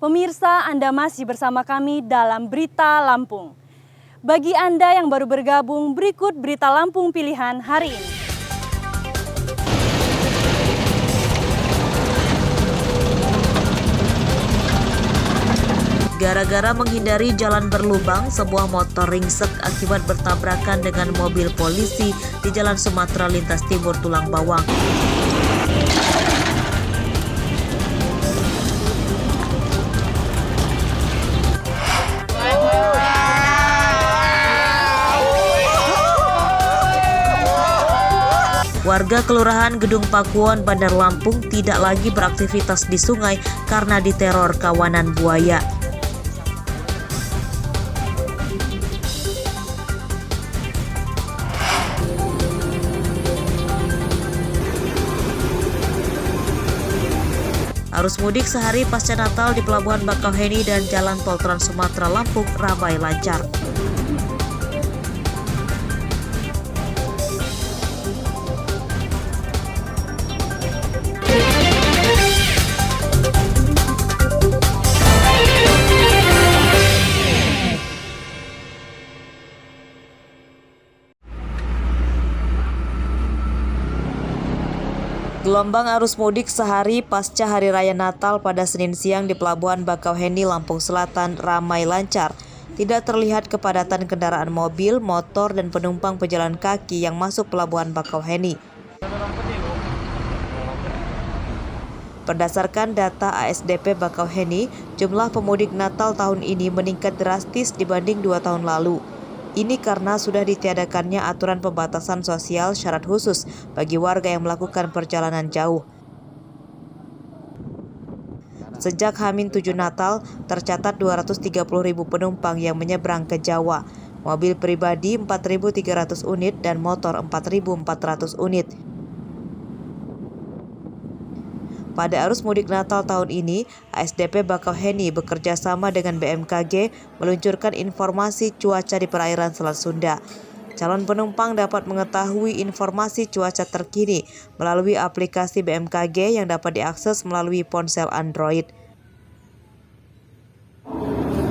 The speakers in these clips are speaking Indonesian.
Pemirsa, Anda masih bersama kami dalam Berita Lampung. Bagi Anda yang baru bergabung, berikut Berita Lampung pilihan hari ini. Gara-gara menghindari jalan berlubang, sebuah motor ringsek akibat bertabrakan dengan mobil polisi di Jalan Sumatera Lintas Timur Tulang Bawang. Warga Kelurahan Gedung Pakuwon, Bandar Lampung tidak lagi beraktivitas di sungai karena diteror kawanan buaya. Arus mudik sehari pasca Natal di Pelabuhan Bakauheni dan Jalan Tol Trans Sumatera Lampung ramai lancar. Gelombang arus mudik sehari pasca Hari Raya Natal pada Senin siang di Pelabuhan Bakauheni, Lampung Selatan ramai lancar. Tidak terlihat kepadatan kendaraan mobil, motor, dan penumpang pejalan kaki yang masuk Pelabuhan Bakauheni. Berdasarkan data ASDP Bakauheni, jumlah pemudik Natal tahun ini meningkat drastis dibanding 2 tahun lalu. Ini karena sudah ditiadakannya aturan pembatasan sosial syarat khusus bagi warga yang melakukan perjalanan jauh. Sejak H-7 Natal, tercatat 230.000 penumpang yang menyeberang ke Jawa. Mobil pribadi 4.300 unit dan motor 4.400 unit. Pada arus mudik Natal tahun ini, ASDP Bakauheni bekerja sama dengan BMKG meluncurkan informasi cuaca di perairan Selat Sunda. Calon penumpang dapat mengetahui informasi cuaca terkini melalui aplikasi BMKG yang dapat diakses melalui ponsel Android.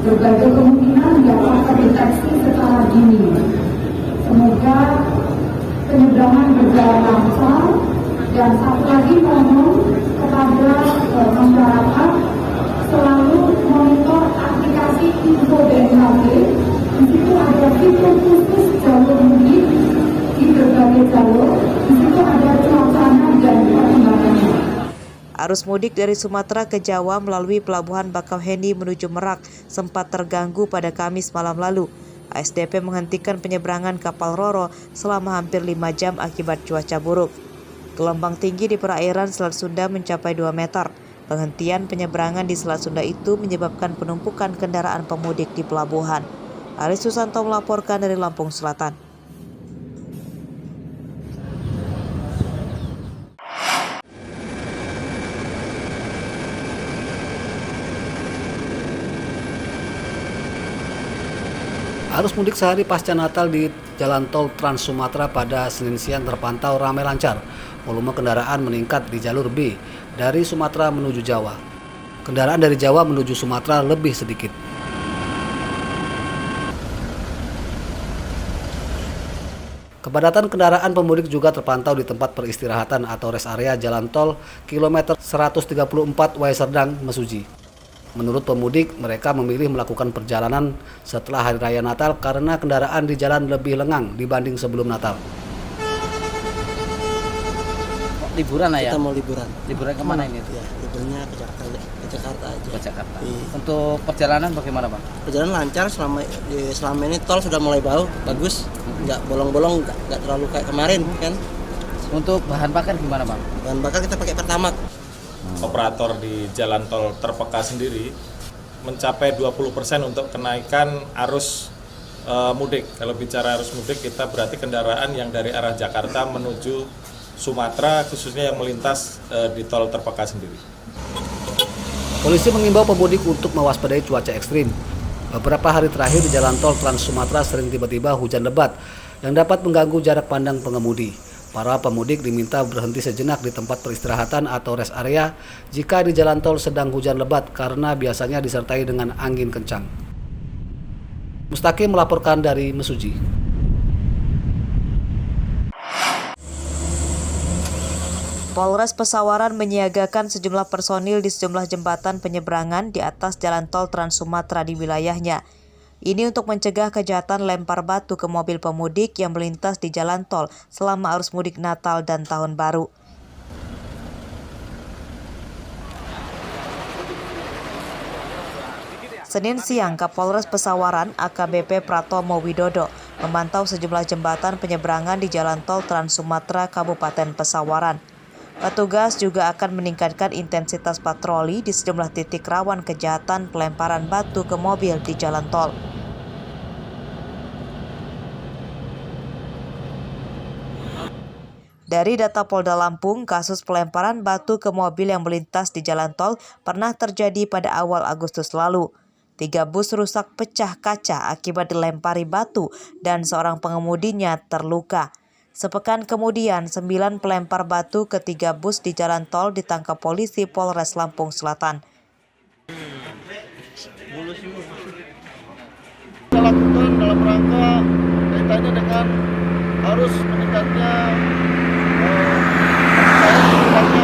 Berbagai kemungkinan dapat terdeteksi secara dini. Semoga penyeberangan berjalan lancar. Dan satu lagi mohon kepada masyarakat selalu monitor aplikasi info BMKG. Di situ ada fitur khusus jalur mudik di berbagai jalur. Di situ ada cuacanya dan perkembangannya. Arus mudik dari Sumatera ke Jawa melalui Pelabuhan Bakauheni menuju Merak sempat terganggu pada Kamis malam lalu. ASDP menghentikan penyeberangan kapal Roro selama hampir 5 jam akibat cuaca buruk. Gelombang tinggi di perairan Selat Sunda mencapai 2 meter. Penghentian penyeberangan di Selat Sunda itu menyebabkan penumpukan kendaraan pemudik di pelabuhan. Aris Susanto melaporkan dari Lampung Selatan. Arus mudik sehari pasca Natal di Jalan Tol Trans Sumatera pada Senin siang terpantau ramai lancar. Volume kendaraan meningkat di jalur B dari Sumatera menuju Jawa. Kendaraan dari Jawa menuju Sumatera lebih sedikit. Kepadatan kendaraan pemudik juga terpantau di tempat peristirahatan atau rest area Jalan Tol kilometer 134 Wae Serdang, Mesuji. Menurut pemudik, mereka memilih melakukan perjalanan setelah Hari Raya Natal karena kendaraan di jalan lebih lengang dibanding sebelum Natal. Liburan lah ya? Kita mau liburan. Liburan kemana ini? Ya, liburnya ke Jakarta aja. Ke Jakarta. Iya. Untuk perjalanan bagaimana, Bang? Perjalanan lancar selama ini tol sudah mulai bagus, nggak bolong-bolong, nggak terlalu kayak kemarin kan. Untuk bahan bakar gimana, Bang? Bahan bakar kita pakai Pertamax. Operator di jalan tol terpeka sendiri mencapai 20% untuk kenaikan arus mudik. Kalau bicara arus mudik, kita berarti kendaraan yang dari arah Jakarta menuju Sumatera, khususnya yang melintas di tol terpeka sendiri. Polisi mengimbau pemudik untuk mewaspadai cuaca ekstrim. Beberapa hari terakhir di Jalan Tol Trans Sumatera sering tiba-tiba hujan lebat yang dapat mengganggu jarak pandang pengemudi. Para pemudik diminta berhenti sejenak di tempat peristirahatan atau rest area jika di jalan tol sedang hujan lebat karena biasanya disertai dengan angin kencang. Mustaqim melaporkan dari Mesuji. Polres Pesawaran menyiagakan sejumlah personil di sejumlah jembatan penyeberangan di atas jalan tol Trans Sumatera di wilayahnya. Ini untuk mencegah kejahatan lempar batu ke mobil pemudik yang melintas di jalan tol selama arus mudik Natal dan Tahun Baru. Senin siang, Kapolres Pesawaran AKBP Pratomo Widodo memantau sejumlah jembatan penyeberangan di jalan tol Trans Sumatera Kabupaten Pesawaran. Petugas juga akan meningkatkan intensitas patroli di sejumlah titik rawan kejahatan pelemparan batu ke mobil di jalan tol. Dari data Polda Lampung, kasus pelemparan batu ke mobil yang melintas di jalan tol pernah terjadi pada awal Agustus lalu. 3 bus rusak pecah kaca akibat dilempari batu dan seorang pengemudinya terluka. Sepekan kemudian, 9 pelempar batu ke 3 bus di jalan tol ditangkap polisi Polres Lampung Selatan. Kita lakukan dalam rangka kaitannya dengan harus meningkatnya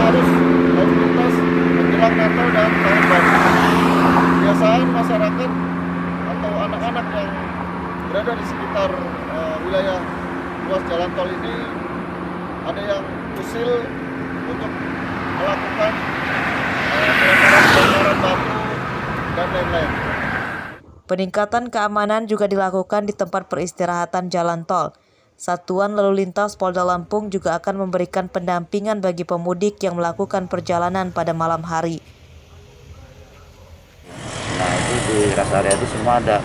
arus lalu lintas menjelang Natal dan Tahun Baru. Kebiasaan masyarakat atau anak-anak yang berada di sekitar wilayah ruas jalan tol ini ada yang usil untuk melakukan pelemparan batu dan lain-lain. Peningkatan keamanan juga dilakukan di tempat peristirahatan jalan tol. Satuan Lalu Lintas Polda Lampung juga akan memberikan pendampingan bagi pemudik yang melakukan perjalanan pada malam hari. Nah, itu di rest area itu semua ada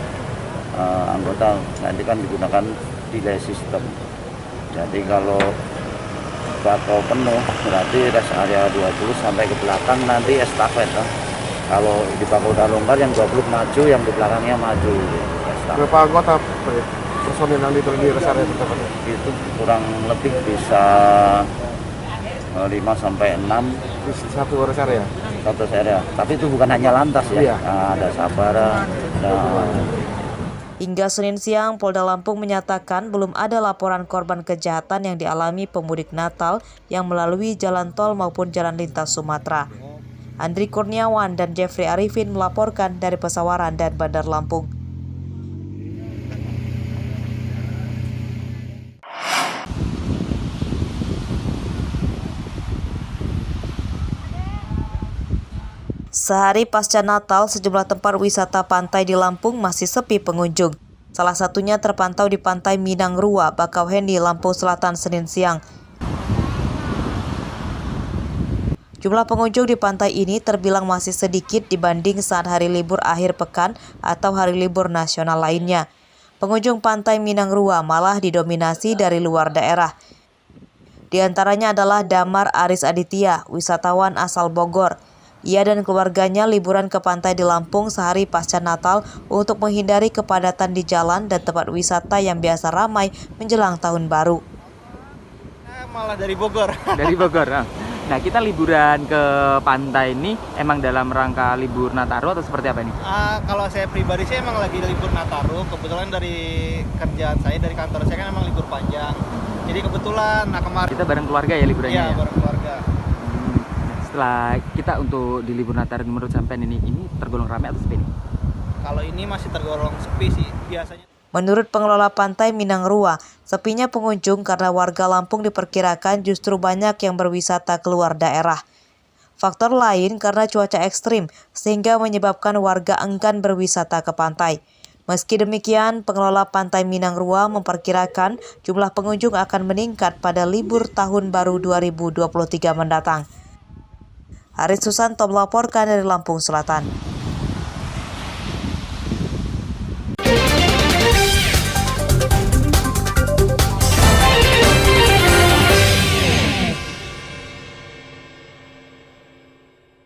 anggota, nanti kan digunakan delay system. Jadi kalau bakal penuh berarti rest area 20 sampai ke belakang nanti estafet. Kalau di bakal udah longgar yang 20 maju, yang di belakangnya maju. Berapa anggota personil yang di rest area tersebut? Itu kurang lebih bisa 5 sampai 6 satu rest area. Satu area. Tapi itu bukan hanya lantas ya. Iya. Nah, ada sabara. Hingga Senin siang, Polda Lampung menyatakan belum ada laporan korban kejahatan yang dialami pemudik Natal yang melalui jalan tol maupun jalan lintas Sumatera. Andri Kurniawan dan Jeffrey Arifin melaporkan dari Pesawaran dan Bandar Lampung. Sehari pasca Natal, sejumlah tempat wisata pantai di Lampung masih sepi pengunjung. Salah satunya terpantau di Pantai Minang Rua, Bakauheni, Lampung Selatan, Senin siang. Jumlah pengunjung di pantai ini terbilang masih sedikit dibanding saat hari libur akhir pekan atau hari libur nasional lainnya. Pengunjung Pantai Minang Rua malah didominasi dari luar daerah. Di antaranya adalah Damar Aris Aditya, wisatawan asal Bogor. Ia dan keluarganya liburan ke pantai di Lampung sehari pasca Natal untuk menghindari kepadatan di jalan dan tempat wisata yang biasa ramai menjelang Tahun Baru. Malah dari Bogor. Dari Bogor. Nah, kita liburan ke pantai ini emang dalam rangka libur Nataru atau seperti apa ini? Kalau saya pribadi sih emang lagi libur Nataru. Kebetulan dari kerjaan saya, dari kantor saya kan emang libur panjang. Jadi kebetulan, kemarin kita bareng keluarga ya liburannya? Iya, bareng keluarga. Setelah kita untuk di libur Nataru menurut sampean ini tergolong ramai atau sepi? Kalau ini masih tergolong sepi sih biasanya. Menurut pengelola Pantai Minang Rua, sepinya pengunjung karena warga Lampung diperkirakan justru banyak yang berwisata keluar daerah. Faktor lain karena cuaca ekstrim sehingga menyebabkan warga enggan berwisata ke pantai. Meski demikian, pengelola Pantai Minang Rua memperkirakan jumlah pengunjung akan meningkat pada libur Tahun Baru 2023 mendatang. Haris Susanto melaporkan dari Lampung Selatan.